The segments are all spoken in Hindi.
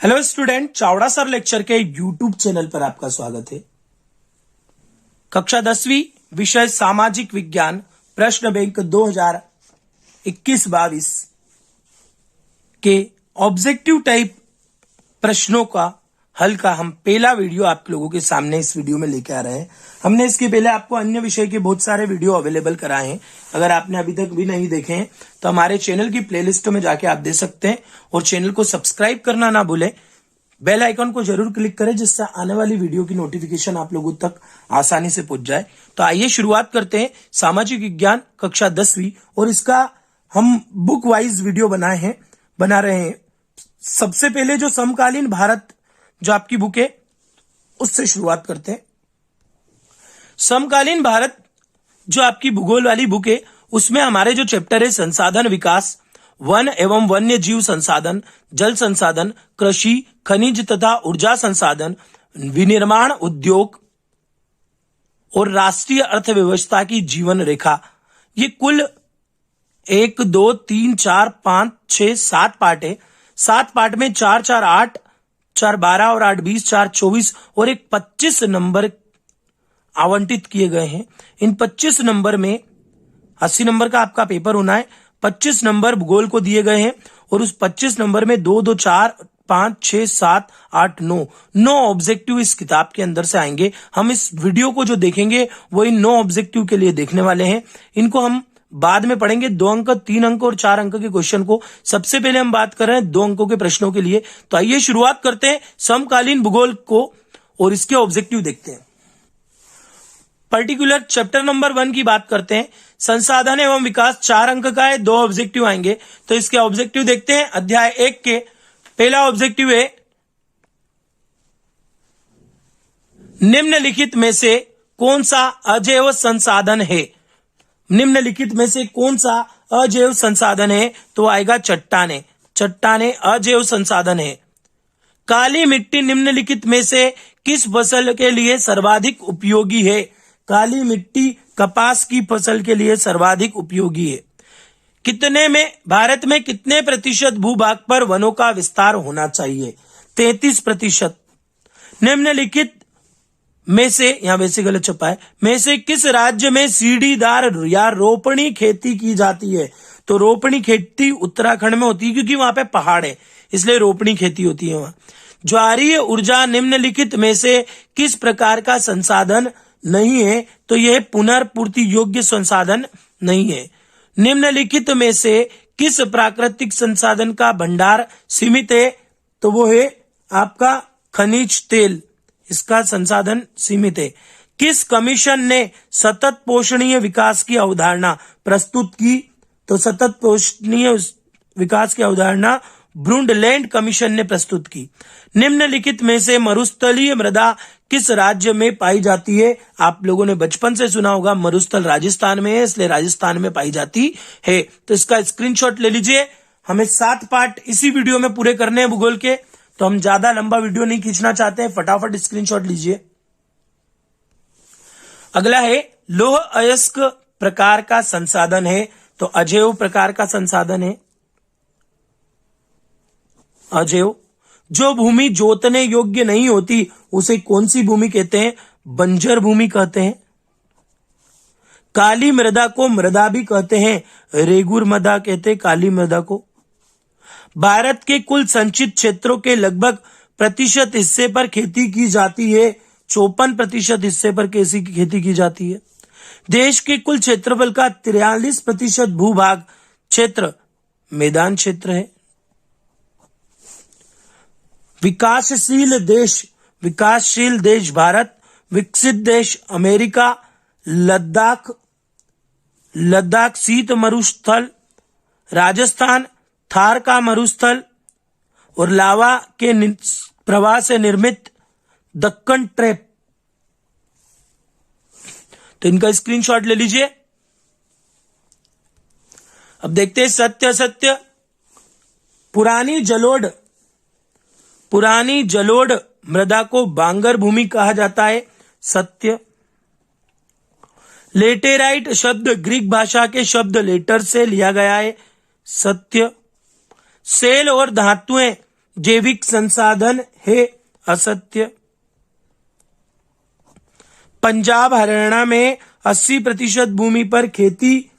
Hello student, Chavda sir lecture के यूट्यूब चैनल पर आपका स्वागत है। कक्षा 10वीं विषय सामाजिक विज्ञान प्रश्न बैंक 2021-22 के ऑब्जेक्टिव टाइप प्रश्नों का हल का हम पहला वीडियो आप लोगों के सामने इस वीडियो में लेके आ रहे हैं। हमने इसके पहले आपको अन्य विषय के बहुत सारे वीडियो अवेलेबल कराए हैं। अगर आपने अभी तक भी नहीं देखे हैं तो हमारे चैनल की प्लेलिस्ट में जाके आप देख सकते हैं और चैनल को सब्सक्राइब करना ना भूलें। बेल आइकन को जरूर क्लिक करें जिससे आने वाली वीडियो की नोटिफिकेशन आप लोगों तक आसानी से पहुंच जाए। तो आइए शुरुआत करते हैं सामाजिक विज्ञान कक्षा 10वीं और इसका हम बुक वाइज वीडियो बना रहे हैं। सबसे पहले जो समकालीन भारत जो आपकी बुक है उससे शुरुआत करते हैं। समकालीन भारत जो आपकी भूगोल वाली बुक है उसमें हमारे जो चैप्टर है संसाधन विकास, वन एवं वन्य जीव संसाधन, जल संसाधन, कृषि, खनिज तथा ऊर्जा संसाधन, विनिर्माण उद्योग और राष्ट्रीय अर्थव्यवस्था की जीवन रेखा, ये कुल 1 2 3 4 5 6 7 पार्ट है। 7 पार्ट में 4 4 8 4 12 और 8 20 4 24 और एक 25 नंबर आवंटित किए गए हैं। इन 25 नंबर में 80 नंबर का आपका पेपर होना है। 25 नंबर भूगोल को दिए गए हैं और उस 25 नंबर में 2 2 4 5 6 7 8 9 ऑब्जेक्टिव इस किताब के अंदर से आएंगे। हम इस वीडियो को जो देखेंगे वो इन 9 ऑब्जेक्टिव के लिए देखने वाले हैं। इनको हम बाद में पढ़ेंगे। 2 अंक, 3 अंक और 4 अंक के क्वेश्चन को सबसे पहले हम बात कर रहे हैं 2 अंकों के प्रश्नों के लिए। तो आइए शुरुआत करते हैं समकालीन भूगोल को और इसके ऑब्जेक्टिव देखते हैं। पर्टिकुलर चैप्टर नंबर 1 की बात करते हैं। संसाधन एवं विकास 4 अंक का है, 2 ऑब्जेक्टिव आएंगे। तो इसके ऑब्जेक्टिव देखते हैं। अध्याय 1 के पहला ऑब्जेक्टिव है निम्नलिखित में से कौन सा अजैव संसाधन है। निम्नलिखित में से कौन सा अजैव संसाधन है तो आएगा चट्टाने। चट्टाने अजैव संसाधन है। काली मिट्टी निम्नलिखित में से किस फसल के लिए सर्वाधिक उपयोगी है। काली मिट्टी कपास की फसल के लिए सर्वाधिक उपयोगी है। कितने में भारत में कितने प्रतिशत भूभाग पर वनों का विस्तार होना चाहिए। 33%। निम्नलिखित में से, यहां वैसे गलत छपा है, में से किस राज्य में सीढ़ीदार या रोपणी खेती की जाती है। तो रोपणी खेती उत्तराखंड में होती है क्योंकि वहां पे पहाड़ है, इसलिए रोपणी खेती होती है वहां। ज्वारीय ऊर्जा निम्नलिखित में से किस प्रकार का संसाधन नहीं है तो यह पुनर्पूर्ति योग्य संसाधन नहीं है। निम्नलिखित में से किस प्राकृतिक संसाधन का भंडार सीमित है तो वो है आपका खनिज तेल, इसका संसाधन सीमित है। किस कमीशन ने सतत पोषणीय विकास की अवधारणा प्रस्तुत की तो सतत पोषणीय विकास की अवधारणा ब्रुंडलैंड कमीशन ने प्रस्तुत की। निम्नलिखित में से मरुस्थलीय मृदा किस राज्य में पाई जाती है। आप लोगों ने बचपन से सुना होगा मरुस्थल राजस्थान में है, इसलिए राजस्थान में पाई जाती है। तो इसका स्क्रीनशॉट ले लीजिए। हमें 7 पार्ट इसी वीडियो में पूरे करने हैं भूगोल के, तो हम ज्यादा लंबा वीडियो नहीं खींचना चाहते हैं, फटाफट स्क्रीनशॉट लीजिए। अगला है लौह अयस्क प्रकार का संसाधन है तो अजैव प्रकार का संसाधन है। अजैव। जो भूमि जोतने योग्य नहीं होती उसे कौन सी भूमि कहते हैं। बंजर भूमि कहते हैं। काली मृदा को मृदा भी कहते हैं, रेगुर मृदा कहते हैं काली मृदा को। भारत के कुल संचित क्षेत्रों के लगभग प्रतिशत हिस्से पर खेती की जाती है। 54% हिस्से पर कैसी की खेती की जाती है। देश के कुल क्षेत्रफल का 43% भूभाग क्षेत्र मैदान क्षेत्र है। विकासशील देश भारत, विकसित देश अमेरिका, लद्दाख शीत मरुस्थल, राजस्थान थार का मरुस्थल और लावा के प्रवाह से निर्मित दक्कन ट्रैप। तो इनका स्क्रीनशॉट ले लीजिए। अब देखते हैं सत्य असत्य। पुरानी जलोढ़ मृदा को बांगर भूमि कहा जाता है। सत्य। लेटेराइट शब्द ग्रीक भाषा के शब्द लेटर से लिया गया है। सत्य। सेल और धातुएं जैविक संसाधन है, असत्य। पंजाब हरियाणा में 80% भूमि पर खेती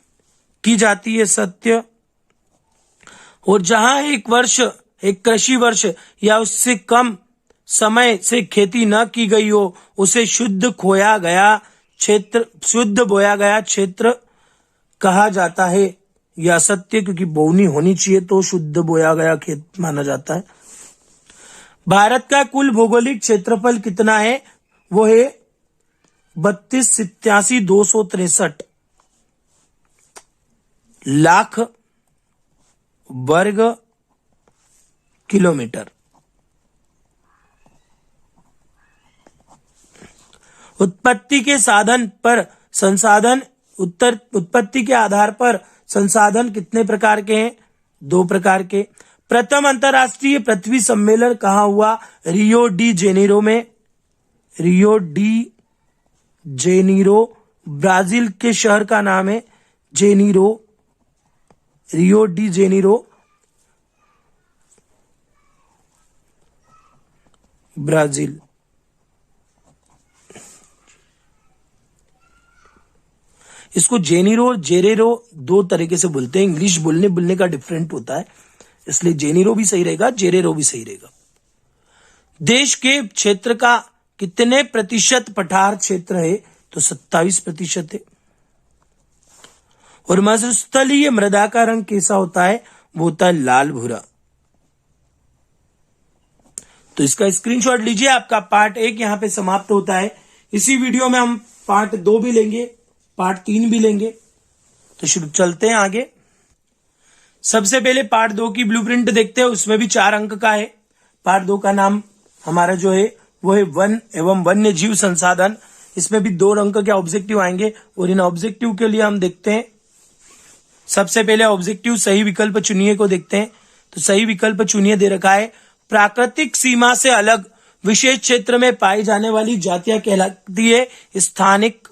की जाती है, सत्य। और जहां एक कृषि वर्ष या उससे कम समय से खेती न की गई हो, उसे शुद्ध बोया गया क्षेत्र कहा जाता है। यह असत्य, क्योंकि बोनी होनी चाहिए तो शुद्ध बोया गया खेत माना जाता है। भारत का कुल भौगोलिक क्षेत्रफल कितना है? वो है 32,87,263 लाख वर्ग किलोमीटर। उत्पत्ति के आधार पर संसाधन कितने प्रकार के हैं? 2 प्रकार के। प्रथम अंतर्राष्ट्रीय पृथ्वी सम्मेलन कहाँ हुआ? रियो डी जेनेरो में। रियो डी जेनेरो ब्राजील के शहर का नाम है, Janeiro, Rio de Janeiro, Brazil. इसको जेनेरो और जेरेरो 2 तरीके से बोलते हैं, इंग्लिश बोलने का डिफरेंट होता है, इसलिए जेनेरो भी सही रहेगा, जेरेरो भी सही रहेगा। देश के क्षेत्र का कितने प्रतिशत पठार क्षेत्र है? तो 27% है। और मरुस्थलीय मृदा का रंग कैसा होता है? वो होता है लाल भूरा। तो इसका स्क्रीनशॉट लीजिए। आपका पार्ट 1 यहां पे समाप्त होता है। इसी वीडियो में हम पार्ट 2 भी लेंगे, पार्ट 3 भी लेंगे। तो शुरू चलते हैं आगे। सबसे पहले पार्ट 2 की ब्लूप्रिंट देखते हैं, उसमें भी 4 अंक का है। पार्ट 2 का नाम हमारा जो है वो है वन एवं वन्य जीव संसाधन। इसमें भी 2 अंक के ऑब्जेक्टिव आएंगे और इन ऑब्जेक्टिव के लिए हम देखते हैं। सबसे पहले ऑब्जेक्टिव सही विकल्प चुनिए को देखते हैं। तो सही विकल्प चुनिए दे रखा है, प्राकृतिक सीमा से अलग विशेष क्षेत्र में पाई जाने वाली जातियां कहलाती है स्थानिक।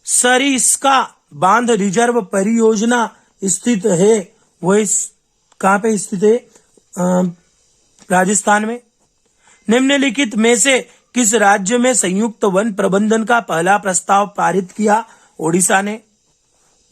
सरिस्का बांध रिजर्व परियोजना स्थित है, वो कहां पे स्थित है? राजस्थान में। निम्नलिखित में से किस राज्य में संयुक्त वन प्रबंधन का पहला प्रस्ताव पारित किया? ओडिशा ने।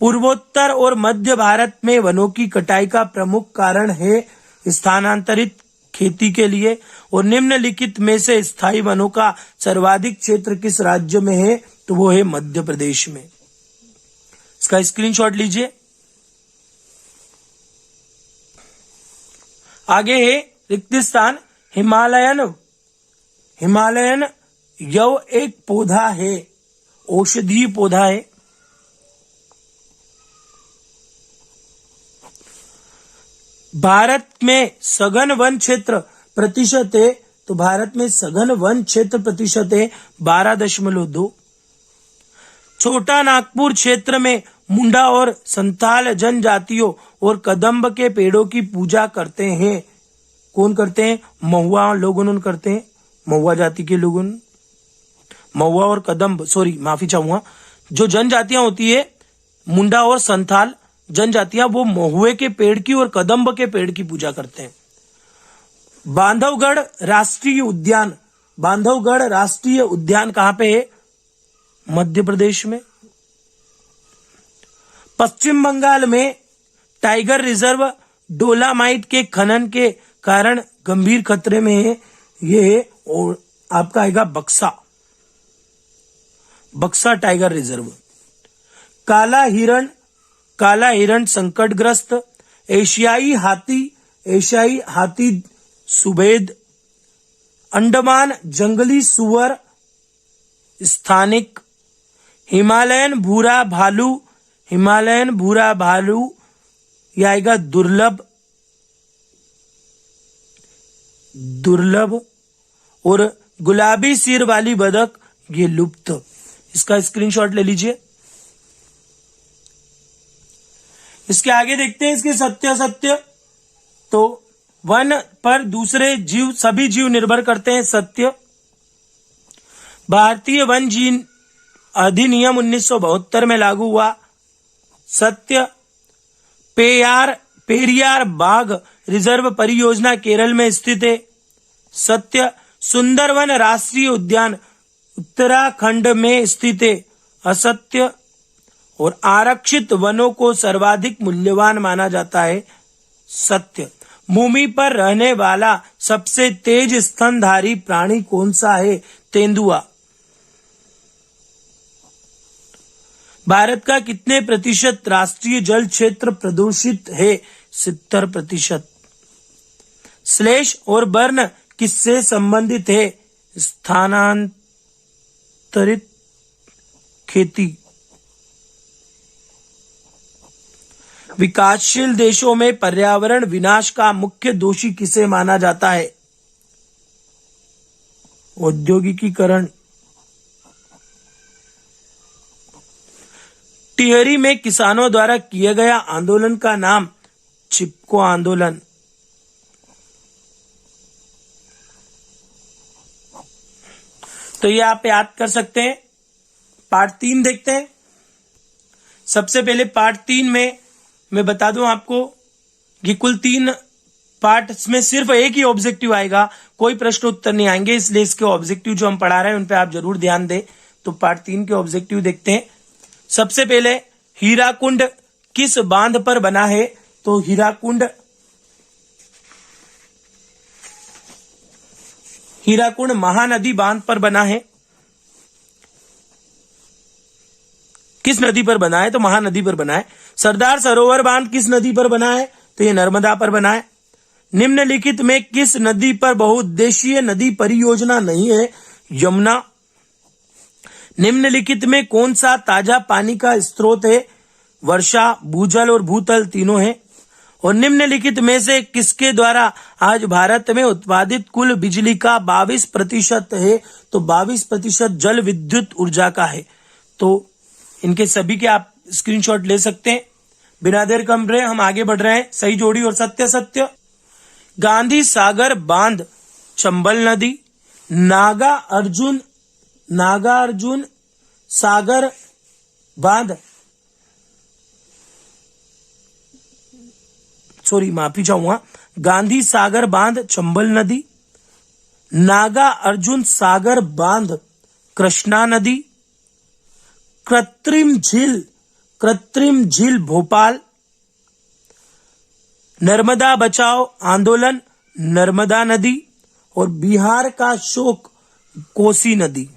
पूर्वोत्तर और मध्य भारत में वनों की कटाई का प्रमुख कारण है स्थानांतरित खेती के लिए। और निम्नलिखित में से स्थायी वनों का सर्वाधिक क्षेत्र किस राज्य में है? तो वो है मध्य प्रदेश में। इसका स्क्रीनशॉट लीजिए। आगे है रिक्त स्थान। हिमालयन यव एक पौधा है, औषधीय पौधा है। भारत में सघन वन क्षेत्र प्रतिशत है, तो भारत में सघन वन क्षेत्र प्रतिशत है 12.2। छोटा नागपुर क्षेत्र में मुंडा और संथाल जनजातियों और कदम्ब के पेड़ों की पूजा करते हैं। कौन करते हैं? महुआ लोगों करते हैं, महुआ जाति के लोगों। महुआ और कदम्ब, माफी चाहूंगा, जो जनजातियां होती है मुंडा और संथाल जनजातियां, वो महुए के पेड़ की और कदम्ब के पेड़ की पूजा करते हैं। बांधवगढ़ राष्ट्रीय उद्यान कहां पे है? मध्य प्रदेश में। पश्चिम बंगाल में टाइगर रिजर्व डोलामाइट के खनन के कारण गंभीर खतरे में है। ये और आपका आएगा बक्सा टाइगर रिजर्व। काला हिरण संकटग्रस्त। एशियाई हाथी सुबेद। अंडमान जंगली सुअर स्थानिक। हिमालयन भूरा भालू यह आएगा दुर्लभ। और गुलाबी सिर वाली बतख ये लुप्त। इसका स्क्रीनशॉट ले लीजिए। इसके आगे देखते हैं इसके सत्य असत्य। तो वन पर सभी जीव निर्भर करते हैं, सत्य। भारतीय वन जीव अधिनियम 1972 में लागू हुआ, सत्य। पेरियार बाघ रिजर्व परियोजना केरल में स्थित है। सत्य। सुंदरवन राष्ट्रीय उद्यान उत्तराखंड में स्थित है। असत्य। और आरक्षित वनों को सर्वाधिक मूल्यवान माना जाता है। सत्य। भूमि पर रहने वाला सबसे तेज स्तनधारी प्राणी कौन सा है? तेंदुआ। भारत का कितने प्रतिशत राष्ट्रीय जल क्षेत्र प्रदूषित है? 70%। स्लैश और बर्न किससे संबंधित है? स्थानांतरित खेती। विकासशील देशों में पर्यावरण विनाश का मुख्य दोषी किसे माना जाता है? औद्योगिकीकरण। टिहरी में किसानों द्वारा किए गया आंदोलन का नाम? चिपको आंदोलन। तो ये आप याद कर सकते हैं। पार्ट 3 देखते हैं। सबसे पहले पार्ट 3 में मैं बता दूं आपको कि कुल 3 पार्ट्स में सिर्फ एक ही ऑब्जेक्टिव आएगा, कोई प्रश्न उत्तर नहीं आएंगे, इसलिए इसके ऑब्जेक्टिव जो हम पढ़ा रहे हैं उन पे आप जरूर ध्यान दें। तो पार्ट 3 के ऑब्जेक्टिव देखते हैं। सबसे पहले हीराकुंड किस बांध पर बना है? तो हीराकुंड महानदी बांध पर बना है। किस नदी पर बना है? तो महानदी पर बना है। सरदार सरोवर बांध किस नदी पर बना है? तो ये नर्मदा पर बना है। निम्नलिखित में किस नदी पर बहुउद्देशीय नदी परियोजना नहीं है? यमुना। निम्नलिखित में कौन सा ताजा पानी का स्रोत है? वर्षा, भूजल और भूतल तीनों है। और निम्नलिखित में से किसके द्वारा आज भारत में उत्पादित कुल बिजली का 22% है? तो 22% जल विद्युत ऊर्जा का है। तो इनके सभी के आप स्क्रीनशॉट ले सकते हैं। बिना देर कम रहे हम आगे बढ़ रहे हैं। सही जोड़ी और सत्य। गांधी सागर बांध चंबल नदी, नागा अर्जुन सागर बांध, माफी चाहूंगा, गांधी सागर बांध चंबल नदी, नागा अर्जुन सागर बांध कृष्णा नदी, कृत्रिम झील भोपाल, नर्मदा बचाओ आंदोलन नर्मदा नदी, और बिहार का शोक कोसी नदी।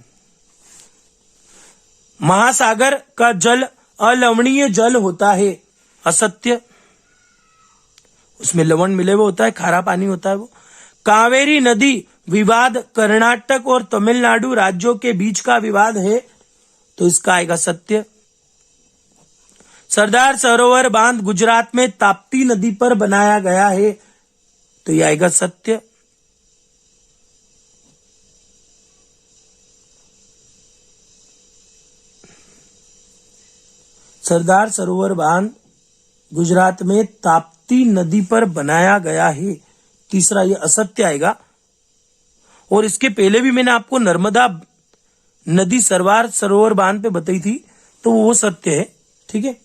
महासागर का जल अलवणीय जल होता है। असत्य। उसमें लवण मिले हुए होता है, खारा पानी होता है वो। कावेरी नदी विवाद कर्नाटक और तमिलनाडु राज्यों के बीच का विवाद है, तो इसका आएगा सत्य। सरदार सरोवर बांध गुजरात में ताप्ती नदी पर बनाया गया है, तो यह आएगा सत्य। सरदार सरोवर बांध गुजरात में ताप्ती नदी पर बनाया गया है, तीसरा ये असत्य आएगा। और इसके पहले भी मैंने आपको नर्मदा नदी सरदार सरोवर बांध पे बताई थी, तो वो सत्य है। ठीक है,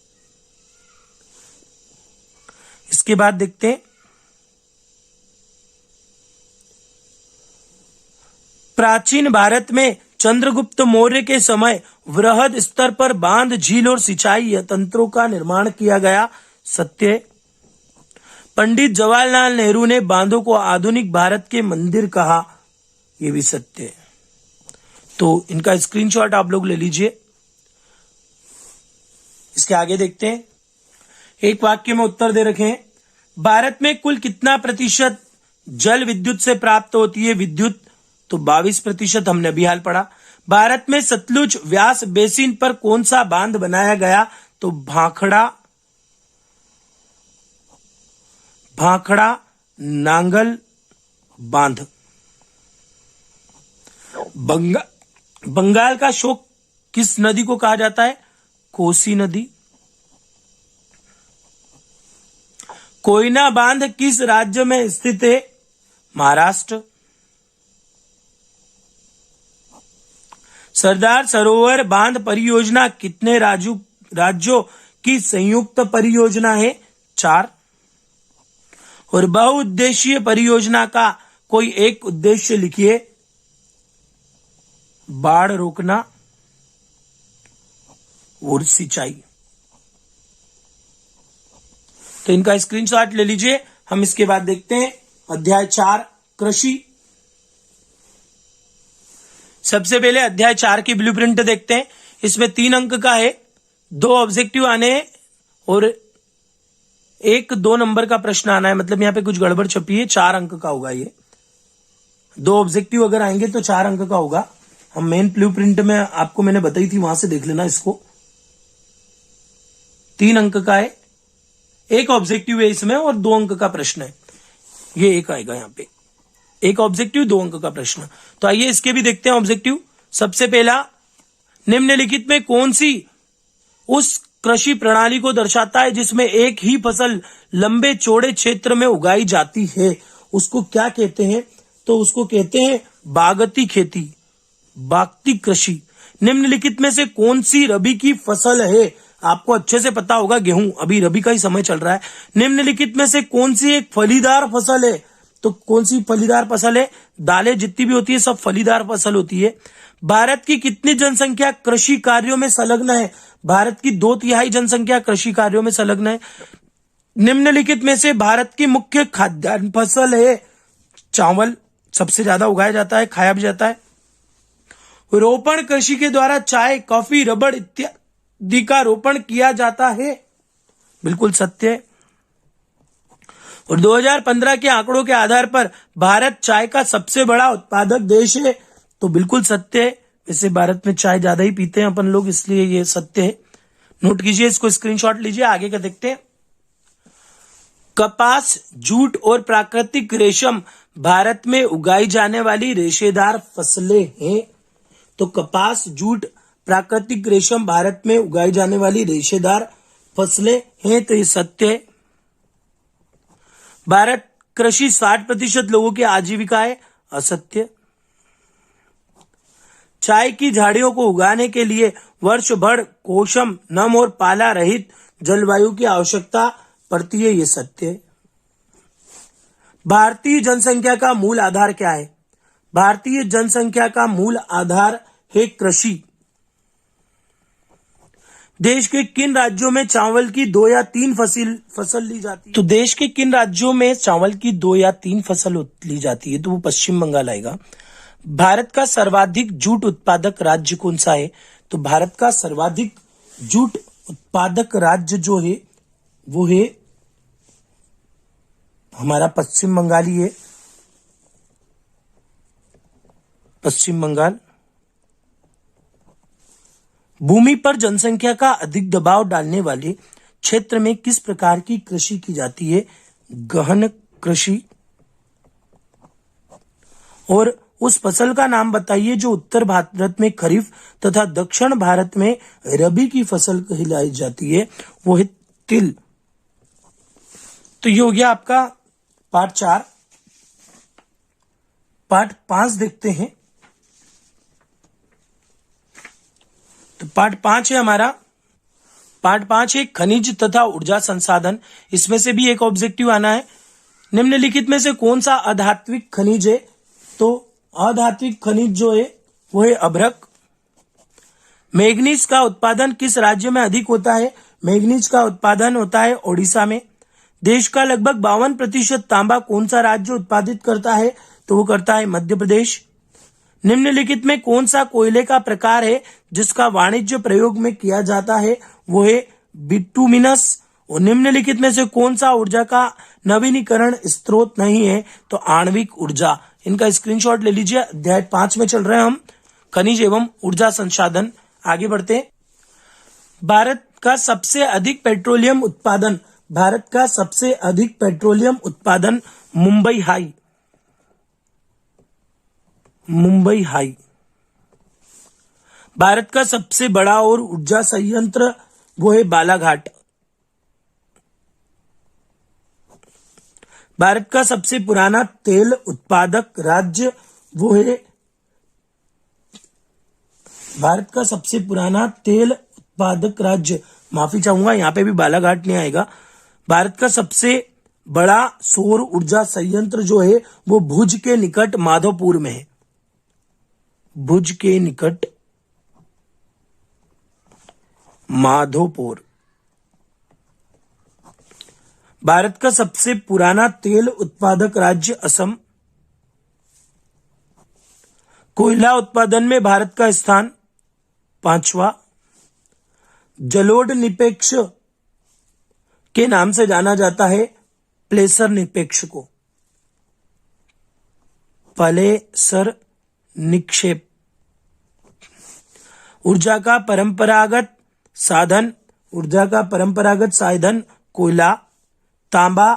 इसके बाद देखते हैं प्राचीन भारत में चंद्रगुप्त मौर्य के समय वृहद स्तर पर बांध, झील और सिंचाई तंत्रों का निर्माण किया गया। सत्य। पंडित जवाहरलाल नेहरू ने बांधों को आधुनिक भारत के मंदिर कहा, यह भी सत्य है। तो इनका स्क्रीनशॉट आप लोग ले लीजिए। इसके आगे देखते हैं। एक वाक्य में उत्तर दे रखे हैं। भारत में कुल कितना प्रतिशत जल विद्युत से प्राप्त होती है? विद्युत, तो 22% हमने अभी हाल पढ़ा। भारत में सतलुज व्यास बेसिन पर कौन सा बांध बनाया गया? तो भाखड़ा नांगल बांध। बंगाल का शोक किस नदी को कहा जाता है? कोसी नदी। कोयना बांध किस राज्य में स्थित है? महाराष्ट्र। सरदार सरोवर बांध परियोजना कितने राज्यों की संयुक्त परियोजना है? 4। और बहुउद्देशीय परियोजना का कोई एक उद्देश्य लिखिए। बाढ़ रोकना और सिंचाई। तो इनका स्क्रीनशॉट ले लीजिए। हम इसके बाद देखते हैं अध्याय 4 कृषि। सबसे पहले अध्याय 4 की ब्लूप्रिंट देखते हैं। इसमें 3 अंक का है, 2 ऑब्जेक्टिव आने हैं और 1-2 नंबर का प्रश्न आना है। मतलब यहां पे कुछ गड़बड़ छपी है, 4 अंक का होगा ये। 2 ऑब्जेक्टिव अगर आएंगे तो 4 अंक का होगा। हम मेन ब्लूप्रिंट में आपको मैंने बताई थी, वहां से देख लेना इसको। 3 अंक का है, 1 ऑब्जेक्टिव है इसमें और 2 अंक का प्रश्न है। ये 1 आएगा यहाँ पे, 1 ऑब्जेक्टिव 2 अंक का प्रश्न। तो आइए इसके भी देखते हैं ऑब्जेक्टिव। सबसे पहला, निम्नलिखित में कौन सी उस कृषि प्रणाली को दर्शाता है जिसमें एक ही फसल लंबे चौड़े क्षेत्र में उगाई जाती है? उसको क्या कहते हैं? तो उसको कहते हैं बागती खेती, बागती कृषि। निम्नलिखित में से कौन सी रबी की फसल है? आपको अच्छे से पता होगा, गेहूं। अभी रबी का ही समय चल रहा है। निम्नलिखित में से कौन सी एक फलीदार फसल है? तो कौन सी फलीदार फसल है? दालें जितनी भी होती है सब फलीदार फसल होती है। भारत की कितनी जनसंख्या कृषि कार्यों में संलग्न है? भारत की 2/3 जनसंख्या कृषि कार्यों में संलग्न है। निम्नलिखित में से भारत की मुख्य खाद्यान्न फसल है चावल। सबसे ज्यादा उगाया जाता है, खाया भी जाता है। रोपण कृषि के द्वारा चाय, कॉफी, रबड़ इत्यादि का रोपण किया जाता है। बिल्कुल सत्य है। और 2015 के आंकड़ों के आधार पर भारत चाय का सबसे बड़ा उत्पादक देश है। तो बिल्कुल सत्य है। वैसे भारत में चाय ज्यादा ही पीते हैं अपन लोग, इसलिए ये सत्य है। नोट कीजिए, इसको स्क्रीनशॉट लीजिए। आगे का देखते हैं। कपास, जूट और प्राकृतिक रेशम भारत में उगाई जाने वाली रेशेदार फसलें हैं। तो कपास, जूट, प्राकृतिक रेशम भारत में उगाई जाने वाली रेशेदार फसलें हैं। तो ये सत्य है। भारत कृषि 60% लोगों की आजीविका है। असत्य। चाय की झाड़ियों को उगाने के लिए वर्ष भर कोशम, नम और पाला रहित जलवायु की आवश्यकता पड़ती है। ये सत्य है। भारतीय जनसंख्या का मूल आधार क्या है? भारतीय जनसंख्या का मूल आधार है कृषि। देश के किन राज्यों में चावल की 2 या 3 फसल ली जाती है? तो देश के किन राज्यों में चावल की 2 या 3 फसल ली जाती है? तो वो पश्चिम बंगाल आएगा। भारत का सर्वाधिक जूट उत्पादक राज्य कौन सा है? तो भारत का सर्वाधिक जूट उत्पादक राज्य जो है वो है हमारा पश्चिम बंगाल ही है। पश्चिम बंगाल। भूमि पर जनसंख्या का अधिक दबाव डालने वाले क्षेत्र में किस प्रकार की कृषि की जाती है? गहन कृषि। और उस फसल का नाम बताइए जो उत्तर भारत में खरीफ तथा दक्षिण भारत में रबी की फसल कहलाई जाती है। वो है तिल। तो ये हो गया आपका पार्ट 4। पार्ट 5 देखते हैं। तो पार्ट 5 है हमारा। पार्ट 5 है खनिज तथा ऊर्जा संसाधन। इसमें से भी एक ऑब्जेक्टिव आना है। निम्नलिखित में से कौन सा अधात्विक खनिज है? तो अधात्विक खनिज जो है वो है अभ्रक। मैग्नीज का उत्पादन किस राज्य में अधिक होता है? मैग्नीज का उत्पादन होता है ओडिशा में। देश का लगभग 52% तांबा कौन सा राज्य उत्पादित करता है? तो वो करता है मध्य प्रदेश। निम्नलिखित में कौन सा कोयले का प्रकार है जिसका वाणिज्य प्रयोग में किया जाता है? वो है बिटुमिनस। और निम्नलिखित में से कौन सा ऊर्जा का नवीनीकरण स्रोत नहीं है? तो आणविक ऊर्जा। इनका स्क्रीनशॉट ले लीजिए। अध्याय 5 में चल रहे हैं हम, खनिज एवं ऊर्जा संसाधन। आगे बढ़ते हैं। भारत का सबसे अधिक पेट्रोलियम उत्पादन, भारत का सबसे अधिक पेट्रोलियम उत्पादन मुंबई हाई। मुंबई हाई। भारत का सबसे बड़ा और ऊर्जा संयंत्र वो है बालाघाट। भारत का सबसे पुराना तेल उत्पादक राज्य वो है, भारत का सबसे पुराना तेल उत्पादक राज्य, माफी चाहूंगा यहां पे भी बालाघाट नहीं आएगा। भारत का सबसे बड़ा सौर ऊर्जा संयंत्र जो है वो भुज के निकट माधोपुर में है। भुज के निकट माधोपुर। भारत का सबसे पुराना तेल उत्पादक राज्य असम। कोयला उत्पादन में भारत का स्थान 5वां। जलोढ़ निक्षेप के नाम से जाना जाता है प्लेसर निक्षेप को। प्लेसर निक्षेप। ऊर्जा का परंपरागत साधन कोयला, तांबा,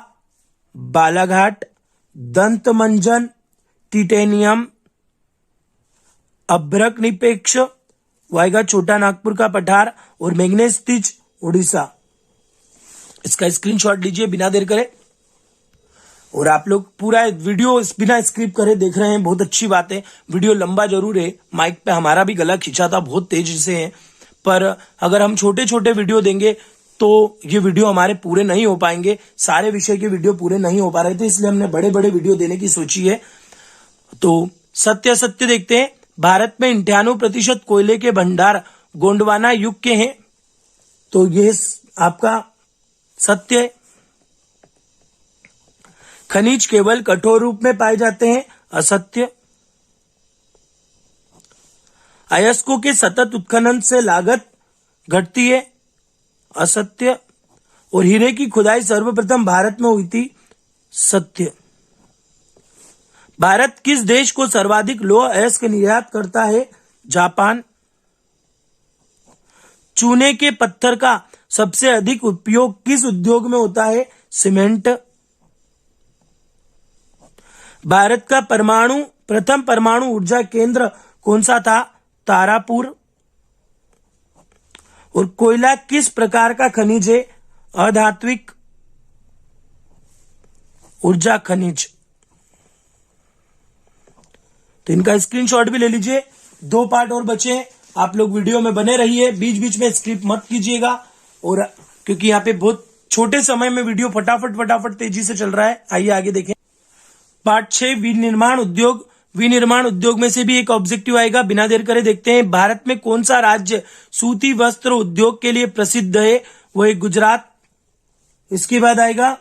बालाघाट, दंत मंजन, टिटेनियम, अभ्रक निक्षेप, वायगा छोटा नागपुर का पठार और मैग्नीज तीज उड़ीसा। इसका स्क्रीनशॉट लीजिए बिना देर करे। और आप लोग पूरा वीडियो बिना स्क्रिप्ट करे देख रहे हैं, बहुत अच्छी बात है। वीडियो लंबा जरूर है, माइक पे हमारा भी गला खिंचा था, बहुत तेजी से है, पर अगर हम छोटे छोटे वीडियो देंगे तो ये वीडियो हमारे पूरे नहीं हो पाएंगे। सारे विषय के वीडियो पूरे नहीं हो पा रहे थे, इसलिए हमने बड़े बड़े वीडियो देने की सोची है। तो सत्य देखते हैं। भारत में 98% कोयले के भंडार गोंडवाना युग के हैं, तो ये आपका सत्य है। खनिज केवल कठोर रूप में पाए जाते हैं, असत्य। अयस्कों के सतत उत्खनन से लागत घटती है, असत्य। और हीरे की खुदाई सर्वप्रथम भारत में हुई थी, सत्य। भारत किस देश को सर्वाधिक लौह अयस्क निर्यात करता है, जापान। चूने के पत्थर का सबसे अधिक उपयोग किस उद्योग में होता है, सीमेंट। भारत का प्रथम परमाणु ऊर्जा केंद्र कौन सा था, तारापुर। और कोयला किस प्रकार का खनिज है, अधात्विक ऊर्जा खनिज। तो इनका स्क्रीनशॉट भी ले लीजिए। 2 पार्ट और बचे हैं, आप लोग वीडियो में बने रहिए, बीच बीच में स्क्रिप्ट मत कीजिएगा। और क्योंकि यहाँ पे बहुत छोटे समय में वीडियो फटाफट तेजी से चल रहा है। आइए आगे देखें। पार्ट 6 विनिर्माण उद्योग। विनिर्माण उद्योग में से भी एक ऑब्जेक्टिव आएगा, बिना देर करे देखते हैं। भारत में कौन सा राज्य सूती वस्त्र उद्योग के लिए प्रसिद्ध है, वो है गुजरात। इसके बाद आएगा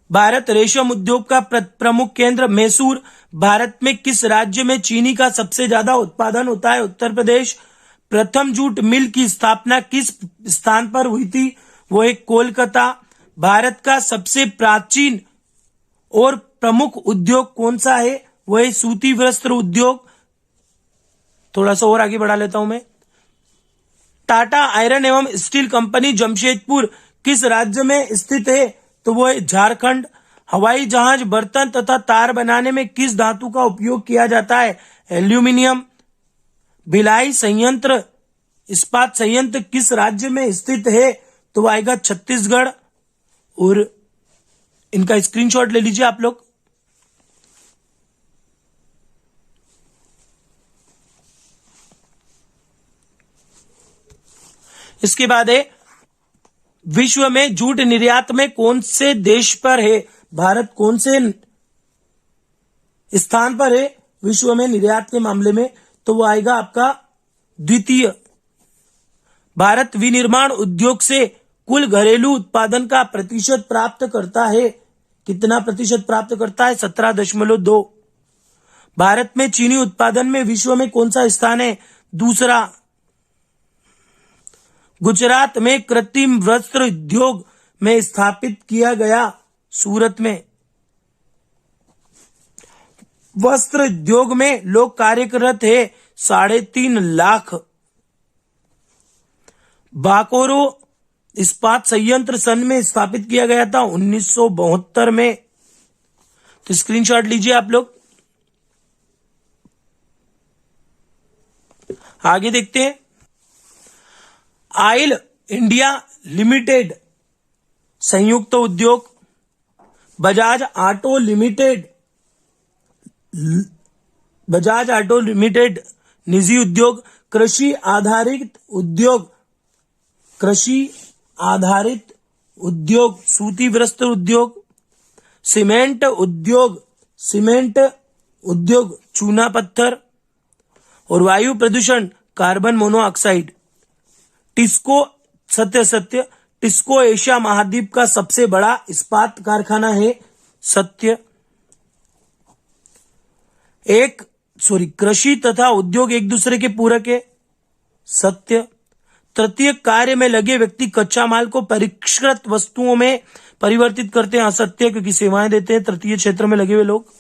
भारत रेशम उद्योग का प्रमुख केंद्र मैसूर। भारत में किस राज्य में चीनी का सबसे ज्यादा उत्पादन होता है, उत्तर प्रदेश। प्रथम जूट मिल की स्थापना किस स्थान पर हुई थी, वो है कोलकाता। भारत का सबसे प्राचीन और प्रमुख उद्योग कौन सा है, वो है सूती वस्त्र उद्योग। थोड़ा सा और आगे बढ़ा लेता हूं मैं। टाटा आयरन एवं स्टील कंपनी जमशेदपुर किस राज्य में स्थित है, तो वो है झारखंड। हवाई जहाज, बर्तन तथा तार बनाने में किस धातु का उपयोग किया जाता है, एल्यूमिनियम। भिलाई संयंत्र इस्पात संयंत्र किस राज्य में स्थित है, तो आएगा छत्तीसगढ़। और इनका स्क्रीनशॉट ले लीजिए आप लोग। इसके बाद है विश्व में जूट निर्यात में कौन से देश पर है, भारत कौन से स्थान पर है विश्व में निर्यात के मामले में, तो वो आएगा आपका द्वितीय। भारत विनिर्माण उद्योग से कुल घरेलू उत्पादन का प्रतिशत प्राप्त करता है, कितना प्रतिशत प्राप्त करता है, 17.2। भारत में चीनी उत्पादन में विश्व में कौन सा स्थान है, दूसरा। गुजरात में कृत्रिम वस्त्र उद्योग में स्थापित किया गया, सूरत में। वस्त्र उद्योग में लोग कार्यरत है, 3.5 लाख। बाकोरो इस्पात संयंत्र सन में स्थापित किया गया था, 1972 में। तो स्क्रीनशॉट लीजिए आप लोग। आगे देखते हैं। ऑयल इंडिया लिमिटेड संयुक्त उद्योग, बजाज ऑटो लिमिटेड निजी उद्योग, कृषि आधारित उद्योग सूती वस्त्र उद्योग, सीमेंट उद्योग चूना पत्थर, और वायु प्रदूषण कार्बन मोनोऑक्साइड। टिस्को सत्य टिस्को एशिया महाद्वीप का सबसे बड़ा इस्पात कारखाना है। सत्य। कृषि तथा उद्योग एक दूसरे के पूरक है। सत्य। तृतीय कार्य में लगे व्यक्ति कच्चा माल को परिष्कृत वस्तुओं में परिवर्तित करते हैं। असत्य, क्योंकि सेवाएं देते हैं तृतीय क्षेत्र में लगे हुए लोग।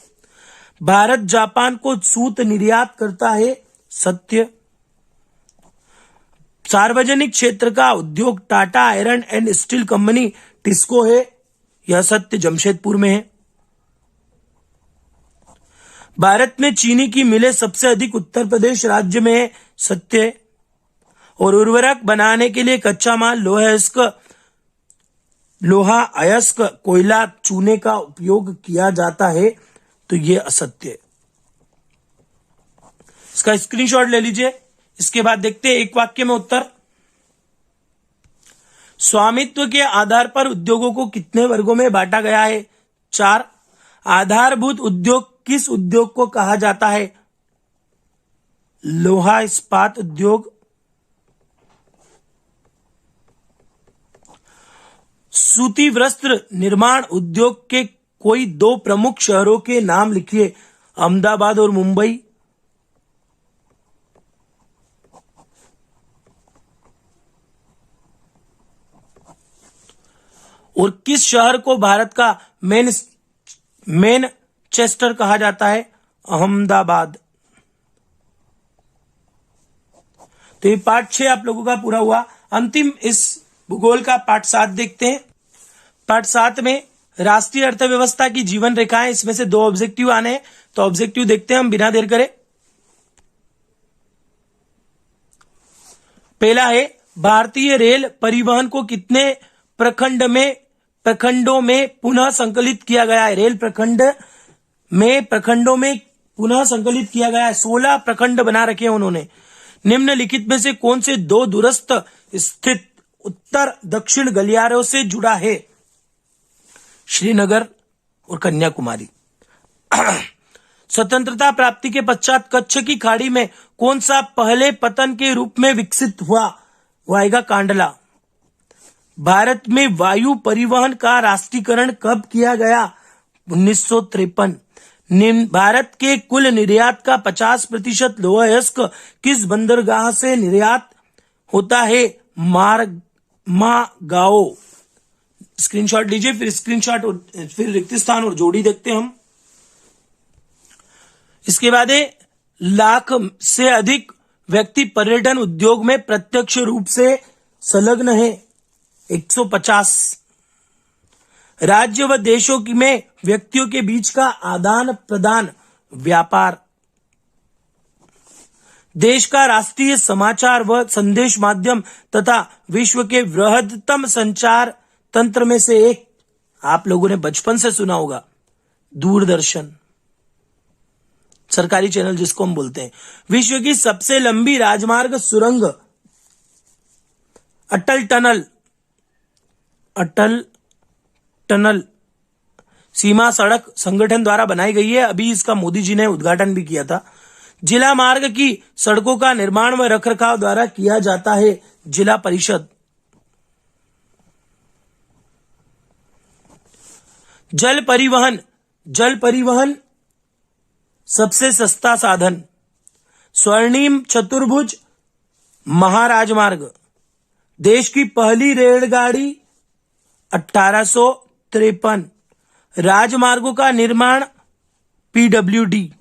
भारत जापान को सूत निर्यात करता है। सत्य। सार्वजनिक क्षेत्र का उद्योग Tata iron and steel company TISCO है। यह सत्य, जमशेदपुर में है। भारत में चीनी की मिलें सबसे अधिक उत्तर प्रदेश राज्य में है। सत्य। और उर्वरक बनाने के लिए कच्चा माल लोहा अयस्क कोयला चूने का उपयोग किया जाता है। तो यह असत्य है। इसका स्क्रीनशॉट ले लीजिए। इसके बाद देखते हैं एक वाक्य में उत्तर। स्वामित्व के आधार पर उद्योगों को कितने वर्गों में बांटा गया है? 4। आधारभूत उद्योग किस उद्योग को कहा जाता है? लोहा इस्पात उद्योग। सूती वस्त्र निर्माण उद्योग के कोई 2 प्रमुख शहरों के नाम लिखिए। अहमदाबाद और मुंबई। और किस शहर को भारत का मैनचेस्टर कहा जाता है? अहमदाबाद। तो ये पार्ट 6 आप लोगों का पूरा हुआ। अंतिम इस भूगोल का पार्ट 7 देखते हैं। पार्ट 7 में राष्ट्रीय अर्थव्यवस्था की जीवन रेखाएं, इसमें से 2 ऑब्जेक्टिव आने हैं। तो ऑब्जेक्टिव देखते हैं हम बिना देर करे। पहला है, भारतीय रेल परिवहन को कितने प्रखंडों में पुनः संकलित किया गया है? रेल प्रखंडों में पुनः संकलित किया गया है। 16 प्रखंड बना रखे हैं उन्होंने। निम्नलिखित में से कौन से 2 दूरस्थ स्थित उत्तर दक्षिण गलियारों से जुड़ा है? श्रीनगर और कन्याकुमारी। स्वतंत्रता प्राप्ति के पश्चात कच्छ की खाड़ी में कौन सा पहले पतन के रूप में विकसित हुआ? वो आएगा कांडला। भारत में वायु परिवहन का राष्ट्रीयकरण कब किया गया? 1953। भारत के कुल निर्यात का 50% लोहा अयस्क किस बंदरगाह से निर्यात होता है? मारगाओ। स्क्रीनशॉट लीजिए, फिर रिक्त स्थान और जोड़ी देखते हैं हम। इसके बाद 1 लाख से अधिक व्यक्ति पर्यटन उद्योग में प्रत्यक्ष रूप से संलग्न है। 150। राज्य व देशों में व्यक्तियों के बीच का आदान प्रदान व्यापार। देश का राष्ट्रीय समाचार व संदेश माध्यम तथा विश्व के वृहत्तम संचार तंत्र में से एक, आप लोगों ने बचपन से सुना होगा, दूरदर्शन, सरकारी चैनल जिसको हम बोलते हैं। विश्व की सबसे लंबी राजमार्ग सुरंग अटल टनल सीमा सड़क संगठन द्वारा बनाई गई है। अभी इसका मोदी जी ने उद्घाटन भी किया था। जिला मार्ग की सड़कों का निर्माण व रखरखाव द्वारा किया जाता है जिला परिषद। जल परिवहन सबसे सस्ता साधन। स्वर्णिम चतुर्भुज महाराजमार्ग। देश की पहली रेलगाड़ी 1853। राजमार्गों का निर्माण पीडब्ल्यूडी।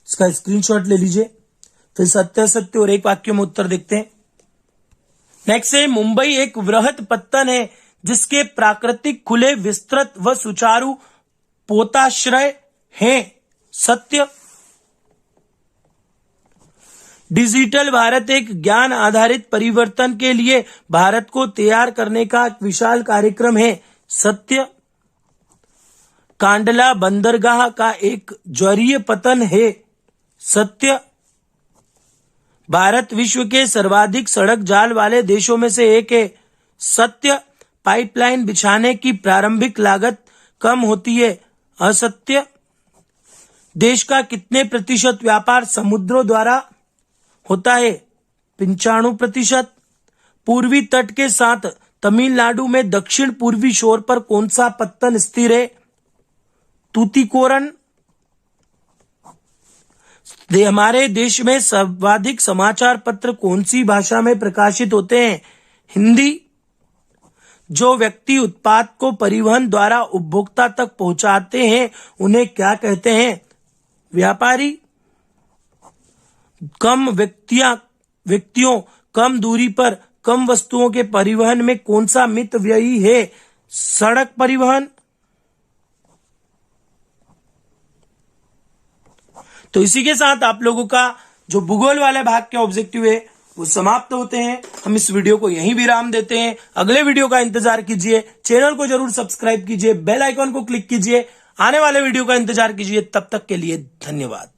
इसका स्क्रीनशॉट ले लीजिए। फिर सत्य और एक वाक्य में उत्तर देखते हैं। नेक्स्ट है, मुंबई एक वृहत पत्तन है जिसके प्राकृतिक खुले विस्तृत व सुचारू पोताश्रय हैं। सत्य। डिजिटल भारत एक ज्ञान आधारित परिवर्तन के लिए भारत को तैयार करने का एक विशाल कार्यक्रम है। सत्य। कांडला बंदरगाह का एक ज्वरीय पतन है। सत्य। भारत विश्व के सर्वाधिक सड़क जाल वाले देशों में से एक है। सत्य। पाइपलाइन बिछाने की प्रारंभिक लागत कम होती है, असत्य। देश का कितने प्रतिशत व्यापार समुद्रों द्वारा होता है, 95%। पूर्वी तट के साथ तमिलनाडु में दक्षिण पूर्वी शोर पर कौन सा पत्तन स्थिर है, तूतीकोरन। हमारे देश में सर्वाधिक समाचार पत्र कौन सी भाषा में प्रकाशित होते हैं, हिंदी। जो व्यक्ति उत्पाद को परिवहन द्वारा उपभोक्ता तक पहुंचाते हैं उन्हें क्या कहते हैं, व्यापारी। कम व्यक्तियों कम दूरी पर कम वस्तुओं के परिवहन में कौन सा मित व्ययी है, सड़क परिवहन। तो इसी के साथ आप लोगों का जो भूगोल वाले भाग के ऑब्जेक्टिव है वो समाप्त होते हैं। हम इस वीडियो को यहीं विराम देते हैं। अगले वीडियो का इंतजार कीजिए, चैनल को जरूर सब्सक्राइब कीजिए, बेल आइकॉन को क्लिक कीजिए, आने वाले वीडियो का इंतजार कीजिए। तब तक के लिए धन्यवाद।